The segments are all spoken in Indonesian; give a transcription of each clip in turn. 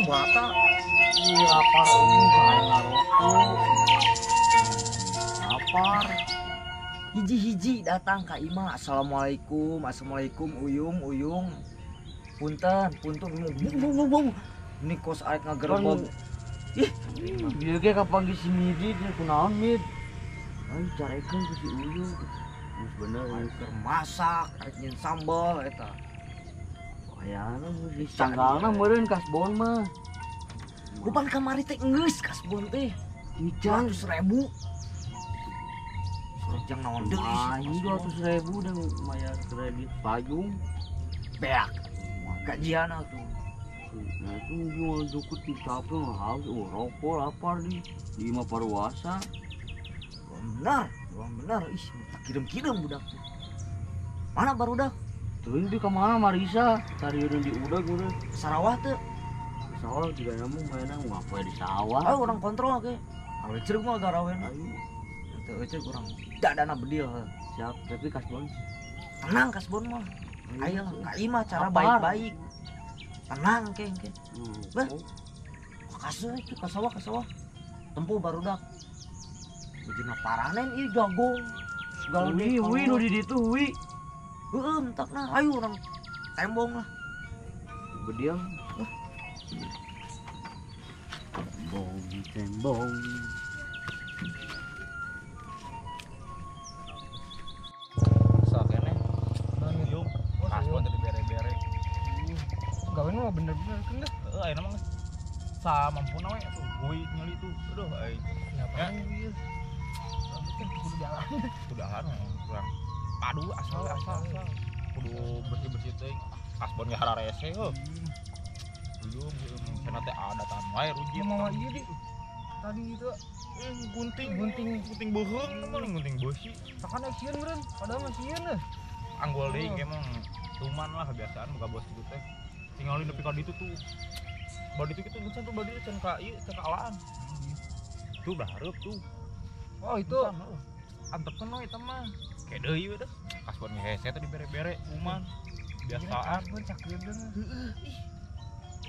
bata. Lapar ini kayak ngarokok. Lapar. Hiji-hiji datang ka Ima. Assalamualaikum, assalamualaikum uyung. Punten, bung. Ini kos arek ngagerebeg. Ih, Dia kayak kapan si Midi dia kunaon Mid. Ayo carekeun ke si Uyung. Geus bener arek keur masak, arek nyen sambal eta. Ayana geus tanggalna meureun kasbon mah. Bukan kamari teh geus kasbon teh. Mican 200.000. Jang naon deui? Aing 200.000 dan maya kredit payung. Beak. Gajiana tuh. Nah itu jual dukut di kafe mah haus, rokok lapar di mah paruasa. Benar. Ih, minta kirim budak tuh. Mana barudak? Terus di kemana Marisa? Tadi udah di udah gue. Sarawak tuh. Sawah juga nyamuk mainan ngapain di sawah. Ayo orang kontrol ke. Awe ceruk mah garawen. Ayo. Itu kurang. Dadana bedil. Siap, tapi kasbon. Tenang kasbon mah. Ayo ka imah cara baik-baik. Tenang ke. Bah. Kasih itu kasawah. Tempuh barudak. Bejina parah nen ieu jagung. Segala Wi nu di ditu wi. Heeh, entakna. Ayo orang tembong lah. Bediang. Tembong. Sakene. Yung kasbon tadi bere-bere. Gawe mah bener-bener kan dah. Heeh, ayeuna mah samampuna we tuh. Gue nyeli tuh. Aduh, Ngapain ieu? Kan kudu jalan. udahan kurang padu asal. Kudu bersih-bersih teh. Kasbon ge hararese heuh. Uyum cenah teh adatan wae ruji. Mau ieu di. Tadi itu gunting beuheung mah gunting beusi. takan action meureun, padahal mah sieun deh. Anggol deui ge emang tuman lah kebiasaan boga bos itu teh. Tinggalin nepi ka ditu tuh. Badi itu kitu bukan tuh badi can ka ieu can ka alaan. Tuh udah hareup tuh. Oh itu Antepkeun we eta mah. Kayak deui we dah. Kasbon ge hese teh dibere-bere kuman. Biasaan. pun cakeun.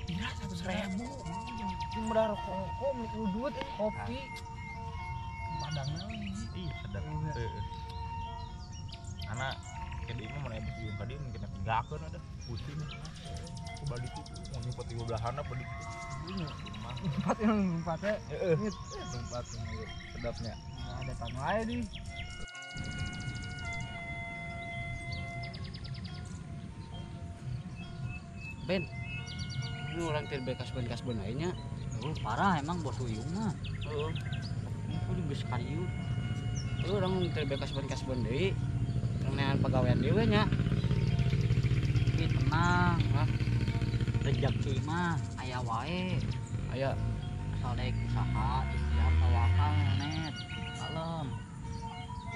Ira 100.000. Cuma dah rokok, udut, kopi. Padangna Ih, sedap. Heeh. Anak kede mah mun aya bisi ka dieu mungkin tinggalkeun ada pusing. Ku badi itu mau nyumpet di belahanna badi. empat ya. Heeh. Tempat sedapnya. Ada tamu aja di. Ben. Ini orang tidak kasbon lainnya. Oh, parah emang bos Uyung mah. Heeh. Ini geus karieu. Orang tidak kasbon deui. Neangan pegawaian dewe nya. Tapi tenang, lah. Rezeki mah aya wae. Aya asal daek usaha, ikhtiar tawakal net. Kalem.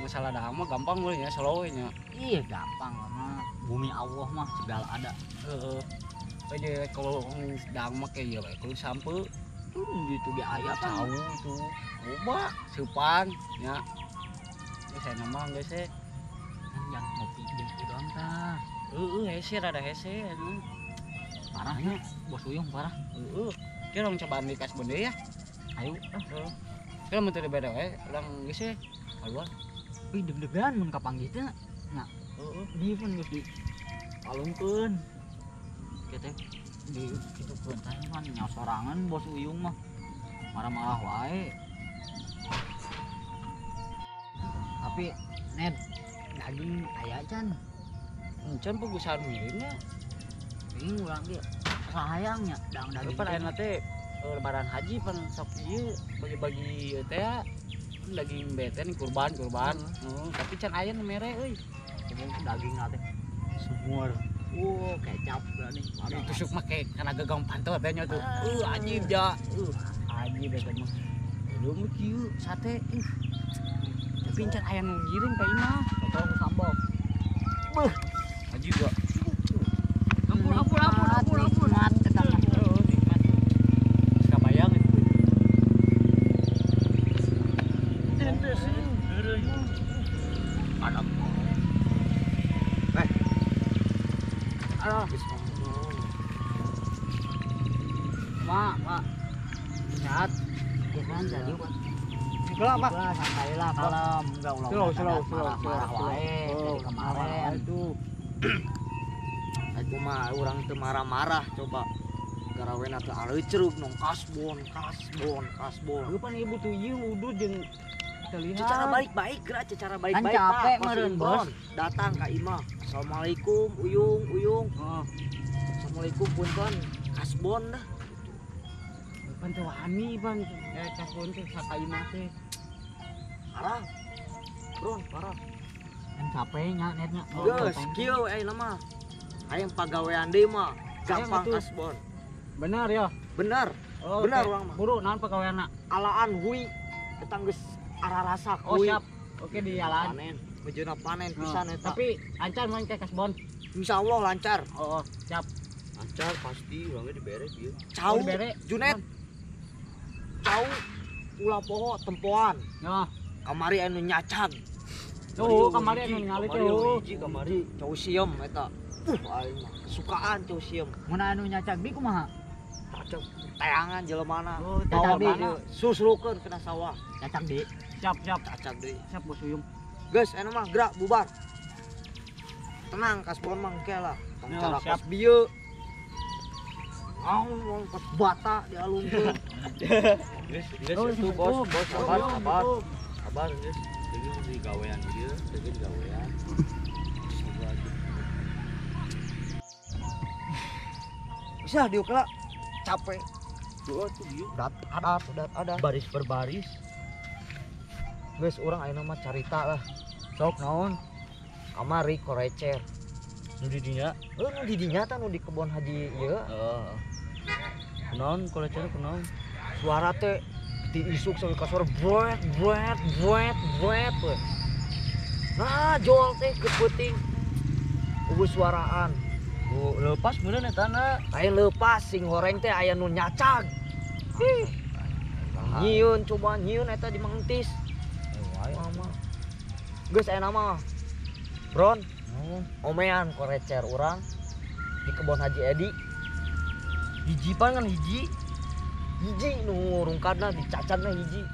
Masalah dah mah gampang we nya, slow nya. Iya, gampang mah. Bumi Allah mah segala ada. Heeh. Aja kalau sedang mah kayak ya kalau sampai gitu di ayat tahu itu coba sepan ya ini saya nama guys ya yang ngopi gitu doang ta hese ada hese parahnya bos Uyung parah kira orang cobaan di kas bende ya ayo kira menteri beda orang guys ya keluar wih deg-degan mun kapanggih teh nah dia pun geus di alungkeun kita di itu keuntangan kan nyosorangan bos Uyung mah marah-marah wae tapi Ned daging aya can pegusan milihnya ini ulang dia sayangnya daging pan aya teh lebaran haji pan sok ieu bagi-bagi teh daging beten kurban tapi can aya nu mere euy daging teh semua kecap berani. Tusuk mah kayak karena gagang pantau tanya tuh. Ajib ja. Ajib eta mah. Belum kieu sate. Tapi encan aya nu giring ka imah. Potong sambal. Beuh. Ajib ja. Ampun. Mat eta mah. Nikmat. Kabayang itu. Ente sih. Padam. Aduh, mak, kan jadi kan. Sekolah Pak. Udah santai lah kalem, enggak ulah marah wae dari kemarin. Aduh. Aku mah orang teu marah-marah coba. Garawena teu areuceug nong kasbon. Lu pan ibu tuh ieu udud jeung terlihat. Secara baik-baik geura secara baik-baik. Kan capek Pak. meureun, Bos. Datang ka imah. Assalamualaikum Uyung. Oh, Assalamualaikum punten. Kasbon dah. pan teh wani pan kasbon teh sakai mah teh. Parah. Bron, parah. Kan capeknya netnya. Geus, kieu nama. Hayang pagawean deui mah gampang atuh. kasbon. Benar ya. Bener, Oh, bener oke. urang mah. Buru naon pagaweanna? Alaan hui eta geus ararasa Oh, hui. siap. Oke di jalan. Panen, bejeuna panen Oh, pisan eta. tapi lancar main ke kasbon. Insyaallah lancar. Oh, siap. Lancar pasti urangnya diberes ieu. Cau, dibere. Junet. Cau ulah poho tempoan. Ya. Kamari anu nyacag. Tuh, kemarin anu ngali tuh. Hiji kamari cau sieum eta. Aing mah sukaan cau sieum. Mun anu nyacag di kumaha? Cau tayangan jeleumana. Oh, Bawa cacag di. mana? Susrukeun kena sawah. Cacag di. Siap. Cacag deui. Siap Bos Uyung. Geus, anu mah gerak bubar. Tenang kasbon mah engke lah. Tong Ya, cara siap. kos bieu. Lompat bata dialungkeun. Geus Oh, itu bos, sabar. Sabar. Geus. Jadi di gawean ieu, jadi gawean. Bisa diukela capek. Tuh tuh ieu. Ada. Baris berbaris. Geus urang ayeuna mah carita lah. Sok naon? Kamari korecer. Nu di dinya. Nu di dinya tah nu di kebon haji ieu. Heeh. Kunaon kolecer kunaon? Suara teh diisuk sampai ka suara bret we. Nah, jol teh ke peuting. Eueuh suaraan. Bu lepas meureun eta na. Aya leupas sing horeng teh aya nu nyacag. Nyieun coba nyieun eta di Mang Entis. Mama. Geus aya nama. Bron, omean korecer urang di kebon Haji Edi. Hiji pan kan hiji. Hiji nu rungkadna dicacadna hiji.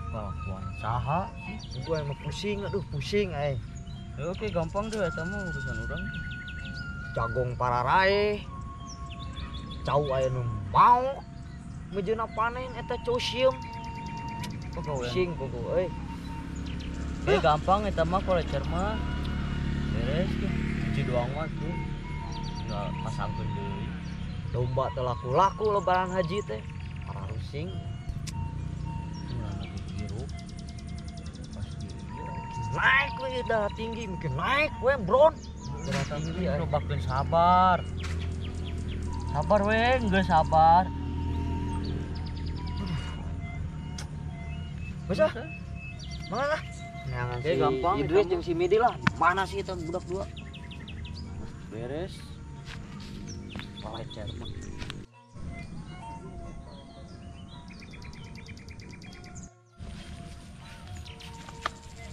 Kalakuan saha? Gua emang pusing, aduh pusing Oke gampang deh eta mah urusan urang. Jagong pararae. Cau aya nu mau mejeuna panen eta cau sieum. Pagawean. Pusing kudu euy. Gampang eta mah kolecer mah. Beres tuh. Hiji doang mah tuh. Enggak pasangkeun deui. Domba teh laku-laku lebaran haji teh. Para rusing. Urang lagi biru. Pas dieu. Naik we darah tinggi, mungkin naik we bron. Darah tinggi nyobakeun sabar. Sabar we, geus sabar. Bisa? Mana lah? Neangan Oke, gampang, Idris gampang. jeung si Midi lah. Mana sih eta budak dua? Beres. Kolecer mah.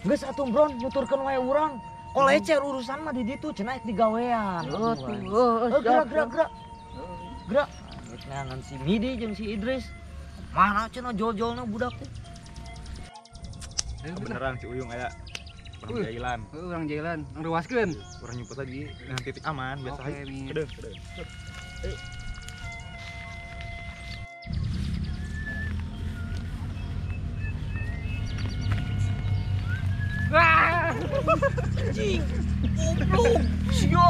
Geus atuh bron, nuturkeun wae urang. Kolecer urusan mah di ditu cenah di gawean. Gerak. Gerak. Neangan si Midi jeung si Idris. Mana cenah jol-jolna budak teh? Beneran si Uyung aya. Orang jailan. Urang jalan, urang ruaskeun. Orang nyumput lagi dengan titik aman biasa Oke, aja. Min. Kedeng. Anjing. Goblok. Sia.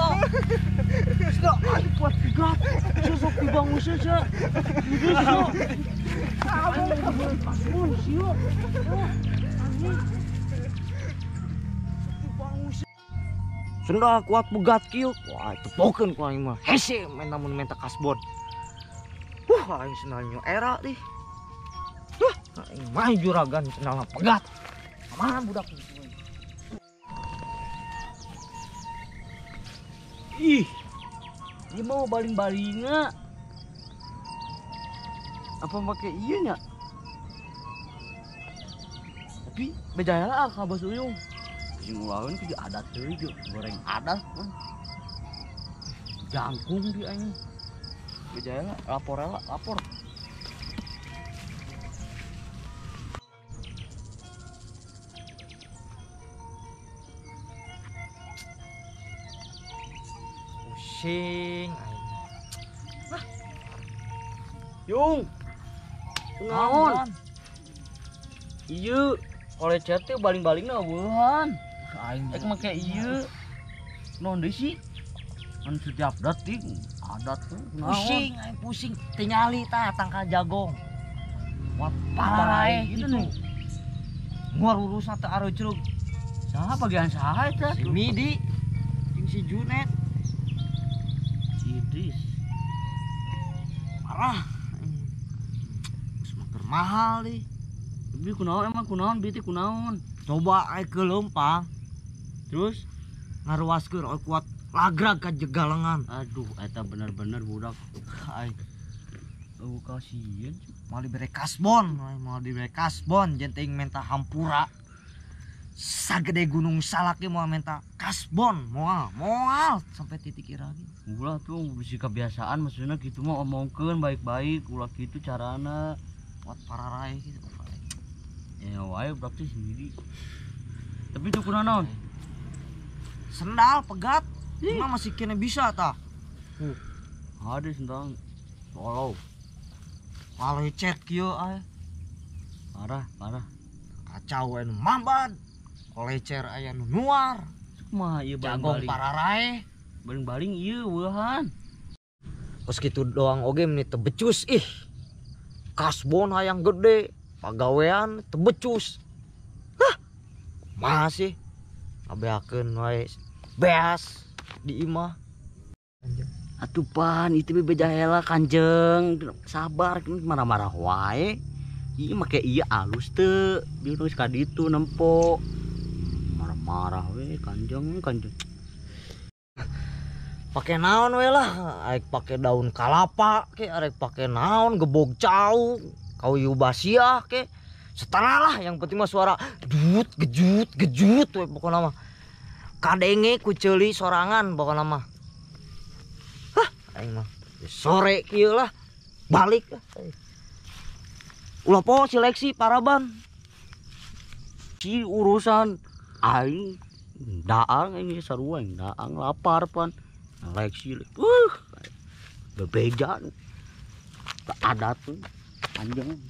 Sia aing kuat gerak. Sosok dibangun saja. Idris sia. Ampun sia. Anjing. Senda kuat begat kieu. Wah, tepokeun ku aing mah. Hese main namun menta kasbon. Aing senalnya era teh. Aing mah juragan senalna pegat. Mana budak itu? Ih. Dia mau baling-balinga. Apa pakai ieu nya? Tapi bejaya lah ka Bos Uyung. Sing ulaweun kudu adat deui ge, goreng adat kan. Jangkung di anjing. Bejaya lah lapor. pusing aing. Yung. Naon? Iya, oleh chat teh baling-balingna eueuhan. Aing Ek make ieu. Naon deui sih? Kan setiap detik adat tuh. pusing aing pusing tingali tah tangkal jagong. Wat Parah gitu gitu nih. Nguar urusan teh areucrug Saha bagian saha eta? si Midi jeung si Junet Idris. parah. Semakin mahal nih. Tapi kunaon emang kunaon biti kunaon? Coba aing ke Leumpang Terus ngaruaskeun oi kuat lagrag ka jegalengan. aduh eta bener-bener budak. Aing Kasihan. mau dibere kasbon, mau dibere kasbon jenting menta hampura. Sagede gunung Salak ge moal menta kasbon, moal sampai titik iragi. Ulah tuh bisi kebiasaan maksudnya gitu mah omongkeun baik-baik ulah gitu carana. Kuat pararae gitu. Ya wae berarti sendiri. Tapi itu kunaon? Sendal pegat, emang masih kena bisa tah. Ada sendang walau Kalau chat kieu aya parah. kacau anu mamban. Kolecer aya nu nuar, Mah ieu jagong baling-baling. pararae. Baling-baling ieu weuhan. Pas kitu doang oge menit tebecus ih. Kasbon hayang gede, pagawean tebecus. Hah. Masih abeakeun wae beas di imah. Atuh pan itu beja hela Kanjeng. Sabar marah-marah wae. Ieu make ieu alus teu. Bieu geus ka ditu nempo. Marah-marah we Kanjeng. Pakai naon we lah, arek pake daun kalapa ke, arek pake naon gebog cau, kayu basiah ke. Setengah lah, yang penting mah suara gejut we pokokna mah. Kadenge ku ceuli sorangan pokokna mah. Hah, aing mah sore kieu lah balik lah. Ulah poho seleksi paraban. Si urusan aing daang ini sarua daang lapar pan. Seleksi bebeja adat tuh Kanjeng.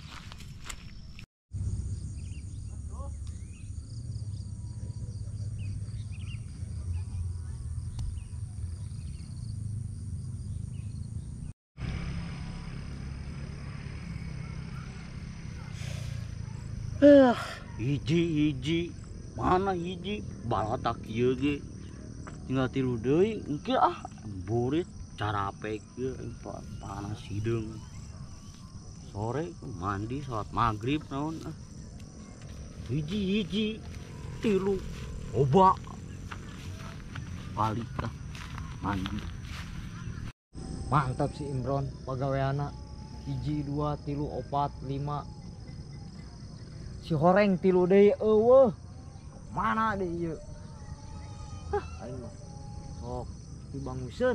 Hiji mana hiji balatak ieu ge tinggal tilu deui engke burit carape ge panas hideung sore mandi salat maghrib naon hiji tilu oba balik mandi. Mantap si Imron pagaweana 1 2 3 4 5. Si horeng 3 deui eueuh. Mana deui ieu? Hah, aing mah sok dibanguseun.